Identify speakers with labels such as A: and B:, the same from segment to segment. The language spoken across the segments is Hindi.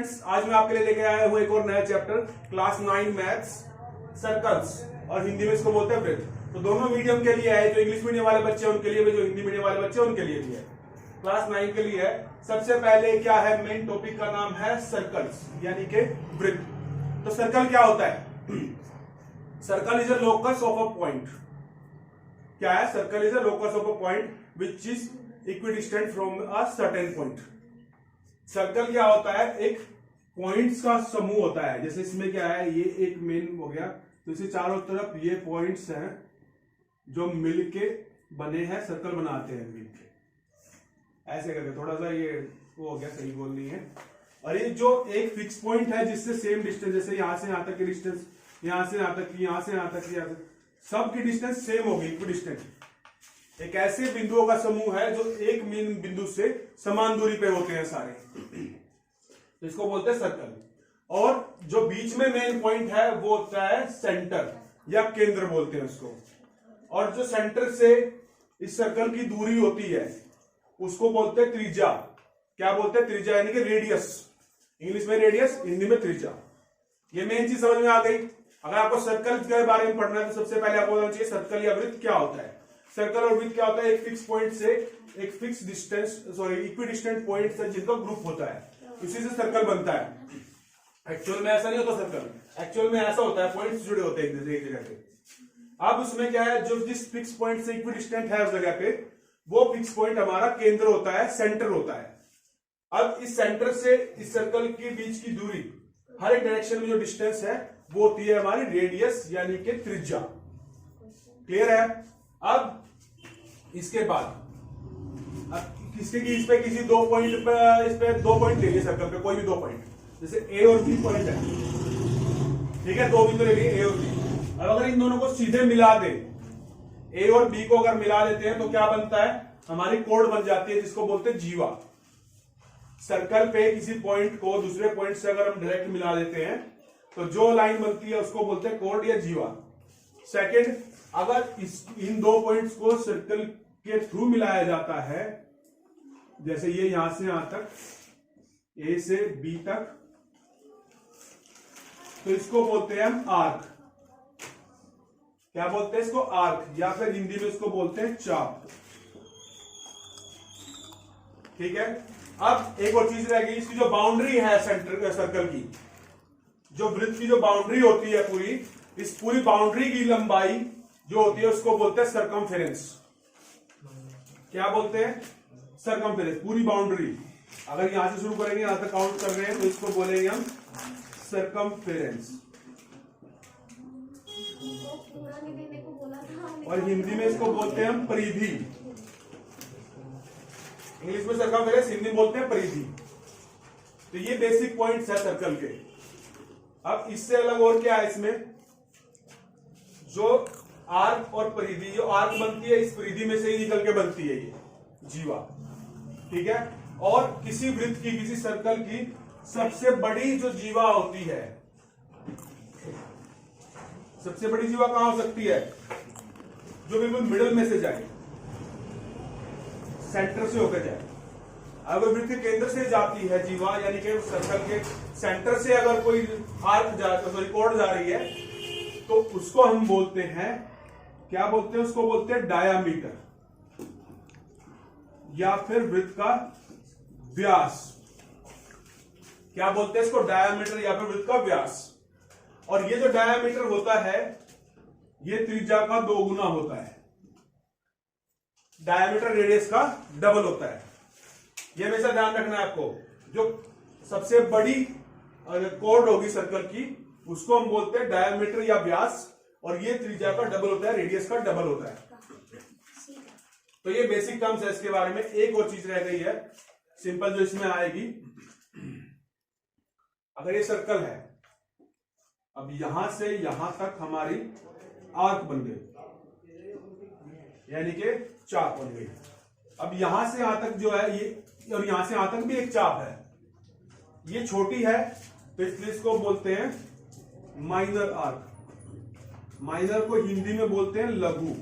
A: स्टूडेंट्स, आज मैं आपके लिए लेके आया हूँ एक और नया चैप्टर क्लास 9 मैथ्स सर्कल्स, और हिंदी में इसको बोलते हैं वृत्त। तो दोनों मीडियम के लिए है, जो इंग्लिश मीडियम वाले बच्चे हैं उनके लिए भी, जो हिंदी मीडियम वाले बच्चे हैं उनके लिए भी है। क्लास 9 के लिए है। सबसे पहले क्या है, मेन टॉपिक का नाम है सर्कल्स यानी कि वृत्त। तो सर्कल क्या होता है? Circle is a locus of a point. क्या है? Circle is a locus of a point which is equidistant from a certain point. Circle क्या होता है? एक पॉइंट्स का समूह होता है। जैसे इसमें क्या है, ये एक मेन हो गया, तो इसे चारों तरफ ये पॉइंट्स हैं जो मिलके बने हैं, सर्कल बनाते हैं मिलके, ऐसे करके। थोड़ा सा ये वो हो गया, सही बोल नहीं है। और ये जो एक फिक्स पॉइंट है जिससे सेम डिस्टेंस, जैसे यहां से यहां तक की डिस्टेंस, यहां से यहां तक की, यहां से यहां तक की, सबकी डिस्टेंस सेम होगी, इक्विडिस्टेंट। एक ऐसे बिंदुओं का समूह है जो एक मेन बिंदु से समान दूरी पे होते हैं सारे, तो इसको बोलते हैं सर्कल। और जो बीच में मेन पॉइंट है वो होता है सेंटर या केंद्र बोलते हैं उसको। और जो सेंटर से इस सर्कल की दूरी होती है उसको बोलते हैं त्रिज्या। क्या बोलते हैं? त्रिज्या यानी कि रेडियस। इंग्लिश में रेडियस, हिंदी में त्रिज्या। ये मेन चीज समझ में आ गई। अगर आपको सर्कल के बारे में पढ़ना है तो सबसे पहले आपको बताना चाहिए सर्कल या वृत्त क्या होता है। सर्कल और वृत्त क्या होता है? एक फिक्स पॉइंट से एक fix distance, sorry equidistant point से जिनका ग्रुप होता है, इसी से सर्कल बनता है। एक्चुअल में ऐसा नहीं होता सर्कल, एक्चुअल में ऐसा होता है पॉइंट्स जुड़े होते हैं एक जगह पे। अब उसमें क्या है, जो जिस फिक्स पॉइंट से इक्विडिस्टेंट है उस जगह पे, वो फिक्स पॉइंट हमारा केंद्र होता है, सेंटर होता है। अब इस सेंटर से इस सर्कल के बीच की दूरी, हर एक डायरेक्शन में जो डिस्टेंस है वो होती है हमारी रेडियस यानी कि त्रिज्या। क्लियर है? अब इसके बाद इस पे किसी दो पॉइंट पे, इस पे दो पॉइंट ले लिए सर्कल पे, कोई भी दो पॉइंट, जैसे ए और बी पॉइंट है, ठीक है, दो बिंदु ले लिए ए और बी। अब अगर इन दोनों को सीधे मिला दे, ए और बी को अगर मिला देते हैं तो क्या बनता है? हमारी कोड बन जाती है जिसको बोलते हैं जीवा। सर्कल पे किसी पॉइंट को दूसरे पॉइंट से अगर हम डायरेक्ट मिला देते हैं तो जो लाइन बनती है उसको बोलते हैं कोड या जीवा। सेकेंड, अगर इन दो पॉइंट्स को सर्कल के थ्रू मिलाया जाता है, जैसे ये यहां से यहां तक, ए से बी तक, तो इसको बोलते हैं हम आर्क। क्या बोलते हैं इसको? आर्क, या फिर हिंदी में इसको बोलते हैं चाप। ठीक है। अब एक और चीज रह गई, इसकी जो बाउंड्री है सेंटर सर्कल की, जो वृत्त की जो बाउंड्री होती है पूरी, इस पूरी बाउंड्री की लंबाई जो होती है उसको बोलते हैं सर्कमफेरेंस। क्या बोलते हैं? सर्कमफेरेंस, पूरी बाउंड्री। अगर यहां से शुरू करेंगे, यहां तक काउंट कर रहे हैं, तो इसको बोलेंगे हम सर्कमफेरेंस। और हिंदी में इसको बोलते हैं हम परिधि। इंग्लिश में सर्कमफेरेंस, हिंदी में बोलते हैं परिधि। तो ये बेसिक पॉइंट्स है सर्कल के। अब इससे अलग और क्या है इसमें, जो आर्क और परिधि, जो आर्क बनती है इस परिधि में से ही निकल के बनती है ये जीवा। ठीक है। और किसी वृत्त की, किसी सर्कल की सबसे बड़ी जो जीवा होती है, सबसे बड़ी जीवा कहां हो सकती है? जो बिल्कुल मिडिल में से जाए, सेंटर से होकर जाए। अगर वृत्त के केंद्र से जाती है जीवा, यानी कि सर्कल के सेंटर से अगर कोई आर्क सॉरी कोड जा रही है, तो उसको हम बोलते हैं, क्या बोलते हैं? उसको बोलते हैं डायामीटर, या फिर वृत्त का व्यास। क्या बोलते हैं इसको? डायामीटर या फिर वृत्त का व्यास। और ये जो डायामीटर होता है ये त्रिज्या का 2 गुना होता है। डायामीटर रेडियस का डबल होता है। ये हमेशा ध्यान रखना है आपको। जो सबसे बड़ी कोड होगी सर्कल की, उसको हम बोलते हैं डायामीटर या व्यास, और ये त्रिज्या का डबल होता है, रेडियस का डबल होता है। तो ये बेसिक टर्म्स है इसके बारे में। एक और चीज रह गई है सिंपल जो इसमें आएगी। अगर ये सर्कल है, अब यहां से यहां तक हमारी आर्क बन गई, यानी कि चाप बन गई। अब यहां से यहां तक जो है ये, और यहां से यहां तक भी एक चाप है, ये छोटी है, तो इसलिए इसको बोलते हैं माइनर आर्क। माइनर को हिंदी में बोलते हैं लघु।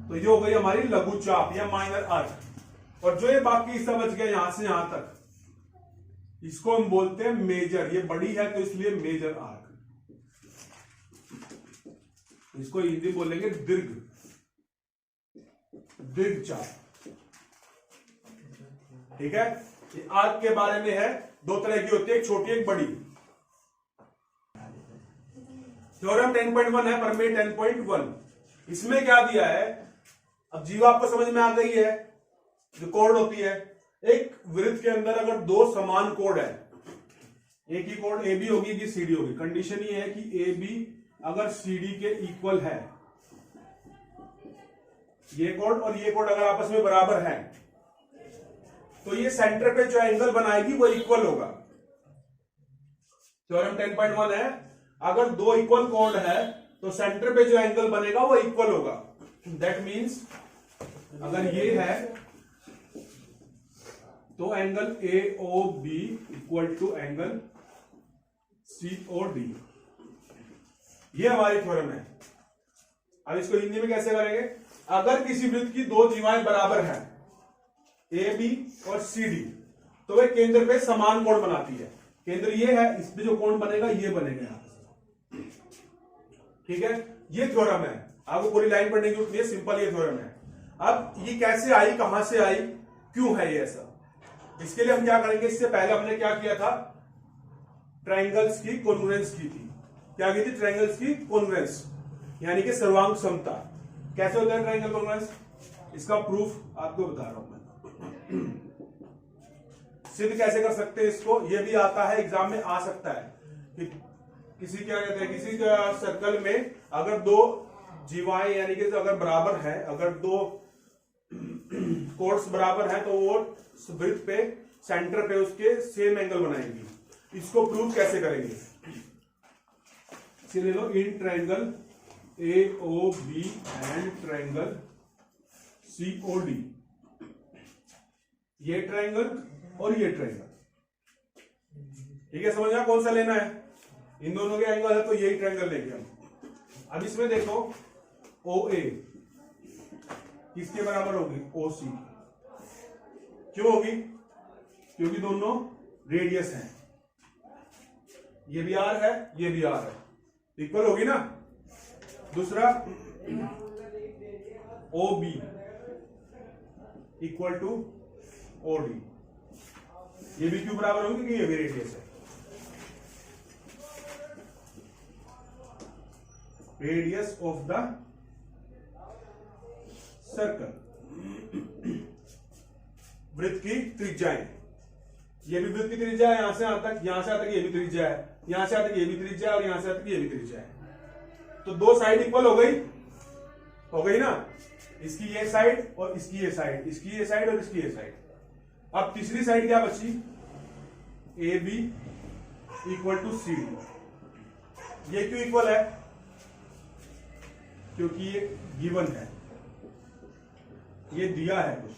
A: तो ये हो गई हमारी लघु चाप या माइनर आर्क। और जो ये बाकी हिस्सा बच गया यहां से यहां तक, इसको हम बोलते हैं मेजर, ये बड़ी है तो इसलिए मेजर आर्क। इसको हिंदी बोलेंगे दीर्घ, दीर्घ चाप। ठीक है, ये आर्क के बारे में है। दो तरह की होती है, एक छोटी एक बड़ी। थ्योरम 10.1 है, प्रमेय 10.1। इसमें क्या दिया है, अब जीवा आपको समझ में आ गई है। जो कोड होती है, एक वृत्त के अंदर अगर दो समान कोड है, एक ही कोड ए बी होगी कि सी डी होगी। कंडीशन ये है कि ए बी अगर सी डी के इक्वल है, ये कोड और ये कोड अगर आपस में बराबर है, तो ये सेंटर पे जो एंगल बनाएगी वो इक्वल होगा। थ्योरम 10.1 है, अगर दो इक्वल कोड है तो सेंटर पे जो एंगल बनेगा वो इक्वल होगा। दैट मीन्स अगर ये है तो angle A O B equal to angle C O D. ये हमारी थ्योरम है। अब इसको हिंदी में कैसे करेंगे, अगर किसी वृत्त की दो जीवाएं बराबर हैं, ए बी और सी डी, तो वे केंद्र पे समान कोण बनाती है। केंद्र ये है, इस पे जो कोण बनेगा ये बनेगा यहां। ठीक है, ये थ्योरम है। आपको पूरी लाइन पढ़ने की जरूरत नहीं है, सिंपल ये थ्योरम है। अब ये कैसे आई, कहां से आई, क्यों है ये ऐसा, इसके लिए हम क्या करेंगे। इससे पहले हमने क्या किया था, ट्रायंगल्स की कॉन्ग्रुएंस की थी। क्या की थी, ट्रायंगल्स की कॉन्ग्रुएंस, यानी कि सर्वांग समता। कैसे होता है ट्रायंगल कॉन्ग्रुएंस, इसका प्रूफ आपको बता रहा हूं मैं। सिद्ध कैसे कर सकते हैं इसको, ये भी आता है, एग्जाम में आ सकता है कि किसी क्या कहते हैं, किसी सर्कल में अगर दो जीवाएं यानी कि अगर बराबर है, अगर दो कोड्स बराबर है, तो वो वृत्त पे सेंटर पे उसके सेम एंगल बनाएंगी। इसको प्रूव कैसे करेंगे, ले लो, in triangle A O B and triangle C O D, ये ट्रायंगल और ये ट्रायंगल। ठीक है, समझना कौन सा लेना है, इन दोनों के एंगल है तो यही ट्रायंगल लेंगे हम। अब इसमें देखो ओ ए किसके बराबर होगी, ओ सी। क्यों होगी, क्योंकि दोनों रेडियस हैं, ये भी आर है ये भी आर है, इक्वल होगी ना। दूसरा O B equal to O D, ये भी क्यों बराबर होगी, क्योंकि ये भी रेडियस है, रेडियस ऑफ द सर्कल, वृत्त की त्रिज्याएं। ये भी वृत्त की त्रिज्या है, यहां से यहां तक, यहां से यहां तक ये भी त्रिज्या है, यहां से यहां तक ये भी त्रिज्या है और यहां से यहां तक ये भी त्रिज्या है। तो दो साइड इक्वल हो गई ना, इसकी ये साइड और इसकी ये साइड, इसकी ये साइड और इसकी ये साइड। अब तीसरी साइड क्या बची, A B equal to C D. ये क्यों इक्वल है, क्योंकि ये गिवन है, ये दिया है कुछ,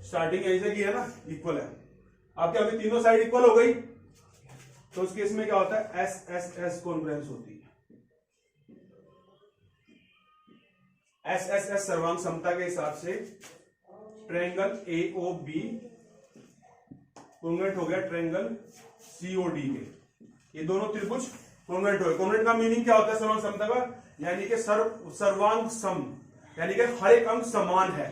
A: स्टार्टिंग यहीं से की है ना, इक्वल है। अब क्या होती, तीनों साइड इक्वल हो गई, तो उस केस में क्या होता है, एस एस एस कॉन्ग्रुएंस होती है। एस एस एस सर्वांग समता के हिसाब से triangle A O B congruent हो गया ट्रायंगल सी ओ डी के। ये दोनों त्रिभुज कॉन्ग्रुएंट हो गए। कॉन्ग्रुएंट का मीनिंग क्या होता है सर्वांग समता का, यानी कि सर्वांग सम, यानी कि हर एक अंग समान है।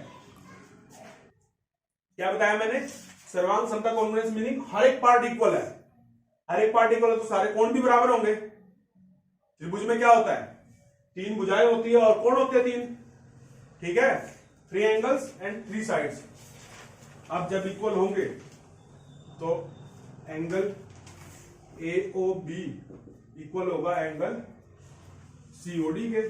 A: क्या बताया मैंने, सर्वांग समता कॉन्ग्रुएंस मीनिंग हर एक पार्ट इक्वल है। हर एक पार्ट इक्वल है तो सारे कोण भी बराबर होंगे। त्रिभुज में क्या होता है, तीन भुजाएं होती है और कोण होते हैं तीन। ठीक है, 3 एंगल्स एंड 3 साइड्स। अब जब इक्वल होंगे तो angle A O B equal होगा एंगल सी ओ डी के।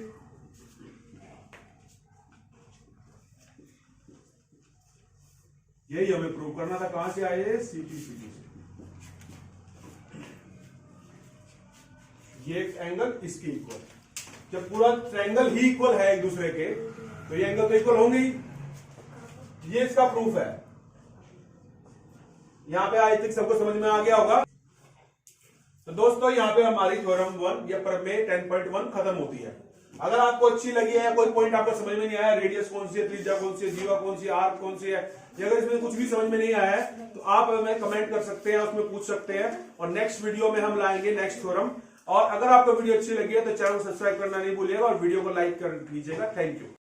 A: यही हमें प्रूव करना था। कहां से आए, सीपीसीटी से। ये एंगल इसके इक्वल, जब पूरा ट्रायंगल ही इक्वल है एक दूसरे के, तो ये एंगल तो इक्वल होंगे ही। ये इसका प्रूफ है। यहां पे आई थिंक सबको समझ में आ गया होगा। तो दोस्तों यहां पे हमारी थ्योरम 1 या प्रमेय 10.1 खत्म होती है। अगर आपको अच्छी लगी है, कोई पॉइंट आपको समझ में नहीं आया, रेडियस कौन सी है, त्रिज्या कौन सी है, जीवा कौन सी है, आर्क कौन सी है, या अगर इसमें कुछ भी समझ में नहीं आया है तो आप हमें कमेंट कर सकते हैं, उसमें पूछ सकते हैं, और नेक्स्ट वीडियो में हम लाएंगे नेक्स्ट थ्योरम। और अगर आपको वीडियो अच्छी लगी है तो चैनल को सब्सक्राइब करना नहीं भूलिएगा और वीडियो को लाइक कर दीजिएगा। Thank you.